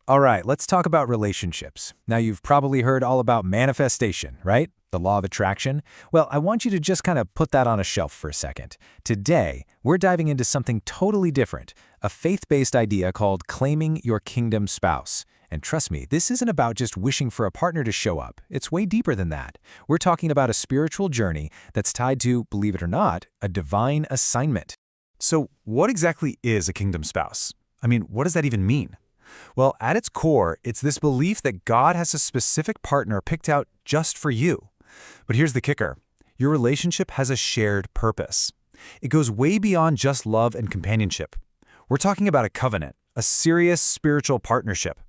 All right, let's talk about relationships. Now, you've probably heard all about manifestation, right? The law of attraction. Well, I want you to just kind of put that on a shelf for a second. Today, we're diving into something totally different, a faith-based idea called claiming your kingdom spouse. And trust me, this isn't about just wishing for a partner to show up. It's way deeper than that. We're talking about a spiritual journey that's tied to, believe it or not, a divine assignment. So, what exactly is a kingdom spouse? I mean, what does that even mean? Well, at its core, it's this belief that God has a specific partner picked out just for you. But here's the kicker. Your relationship has a shared purpose. It goes way beyond just love and companionship. We're talking about a covenant, a serious spiritual partnership.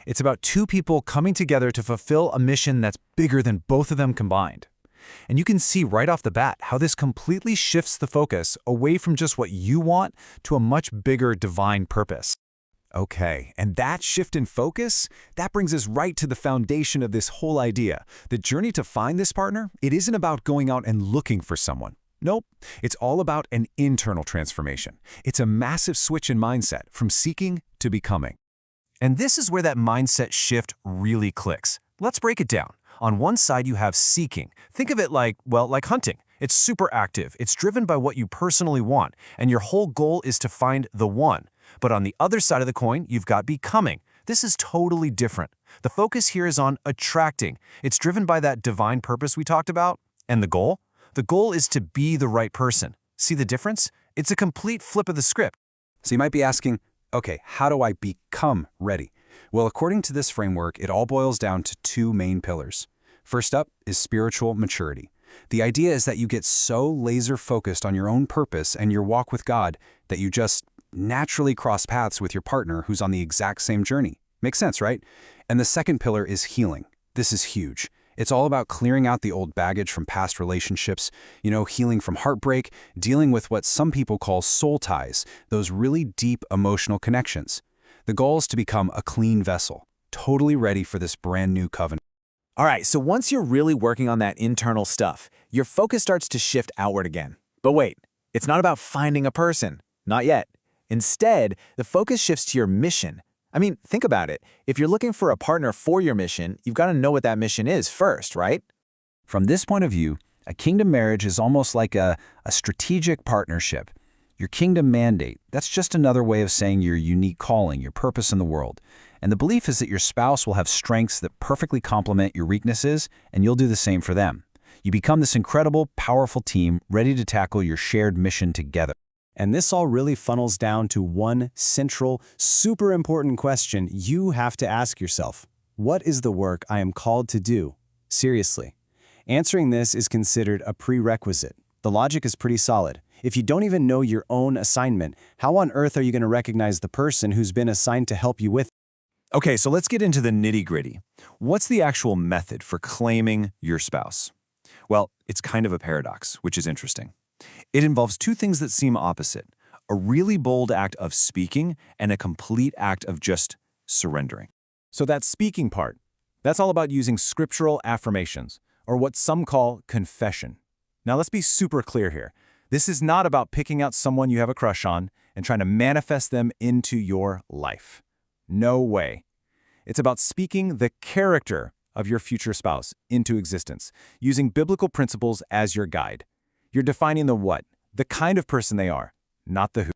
It's about two people coming together to fulfill a mission that's bigger than both of them combined. And you can see right off the bat how this completely shifts the focus away from just what you want to a much bigger divine purpose. Okay, and that shift in focus, that brings us right to the foundation of this whole idea. The journey to find this partner, it isn't about going out and looking for someone. Nope, it's all about an internal transformation. It's a massive switch in mindset from seeking to becoming. And this is where that mindset shift really clicks. Let's break it down. On one side, you have seeking. Think of it like hunting. It's super active. It's driven by what you personally want, and your whole goal is to find the one. But on the other side of the coin, you've got becoming. This is totally different. The focus here is on attracting. It's driven by that divine purpose we talked about. And the goal? The goal is to be the right person. See the difference? It's a complete flip of the script. So you might be asking, okay, how do I become ready? Well, according to this framework, it all boils down to two main pillars. First up is spiritual maturity. The idea is that you get so laser-focused on your own purpose and your walk with God that you just naturally cross paths with your partner who's on the exact same journey. Makes sense, right? And the second pillar is healing. This is huge. It's all about clearing out the old baggage from past relationships, healing from heartbreak, dealing with what some people call soul ties, those really deep emotional connections. The goal is to become a clean vessel, totally ready for this brand new covenant. All right, so once you're really working on that internal stuff, your focus starts to shift outward again. But wait, it's not about finding a person. Not yet. Instead, the focus shifts to your mission. I mean, think about it. If you're looking for a partner for your mission, you've got to know what that mission is first, right? From this point of view, a kingdom marriage is almost like a strategic partnership. Your kingdom mandate, that's just another way of saying your unique calling, your purpose in the world. And the belief is that your spouse will have strengths that perfectly complement your weaknesses, and you'll do the same for them. You become this incredible, powerful team ready to tackle your shared mission together. And this all really funnels down to one central, super important question you have to ask yourself. What is the work I am called to do? Seriously. Answering this is considered a prerequisite. The logic is pretty solid. If you don't even know your own assignment, how on earth are you going to recognize the person who's been assigned to help you with it? Okay, so let's get into the nitty-gritty. What's the actual method for claiming your spouse? Well, it's kind of a paradox, which is interesting. It involves two things that seem opposite, a really bold act of speaking and a complete act of just surrendering. So that speaking part, that's all about using scriptural affirmations, or what some call confession. Now let's be super clear here. This is not about picking out someone you have a crush on and trying to manifest them into your life. No way. It's about speaking the character of your future spouse into existence, using biblical principles as your guide. You're defining the what, the kind of person they are, not the who.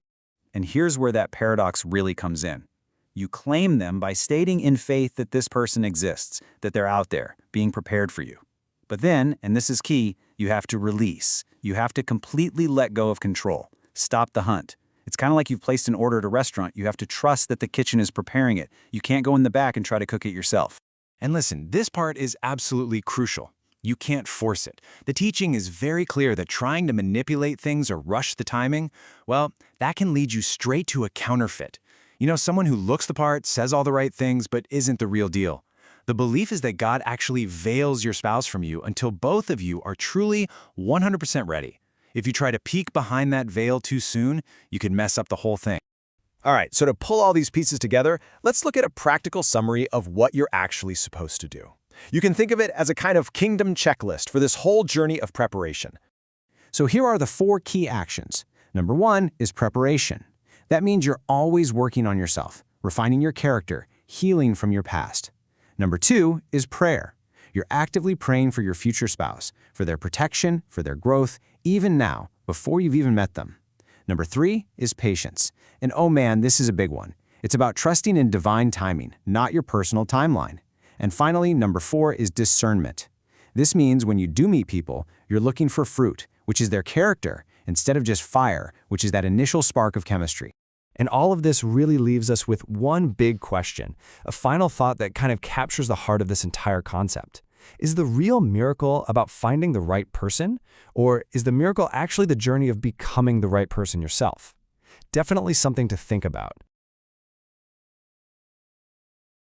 And here's where that paradox really comes in. You claim them by stating in faith that this person exists, that they're out there, being prepared for you. But then, and this is key, you have to release. You have to completely let go of control. Stop the hunt. It's kind of like you've placed an order at a restaurant. You have to trust that the kitchen is preparing it. You can't go in the back and try to cook it yourself. And listen, this part is absolutely crucial. You can't force it. The teaching is very clear that trying to manipulate things or rush the timing, well, that can lead you straight to a counterfeit. Someone who looks the part, says all the right things, but isn't the real deal. The belief is that God actually veils your spouse from you until both of you are truly 100% ready. If you try to peek behind that veil too soon, you could mess up the whole thing. All right, so to pull all these pieces together, let's look at a practical summary of what you're actually supposed to do. You can think of it as a kind of kingdom checklist for this whole journey of preparation. So here are the 4 key actions. Number 1 is preparation. That means you're always working on yourself, refining your character, healing from your past. Number 2 is prayer. You're actively praying for your future spouse, for their protection, for their growth, even now, before you've even met them. Number 3 is patience. And oh man, this is a big one. It's about trusting in divine timing, not your personal timeline. And finally, number 4 is discernment. This means when you do meet people, you're looking for fruit, which is their character, instead of just fire, which is that initial spark of chemistry. And all of this really leaves us with one big question, a final thought that kind of captures the heart of this entire concept. Is the real miracle about finding the right person, or is the miracle actually the journey of becoming the right person yourself? Definitely something to think about.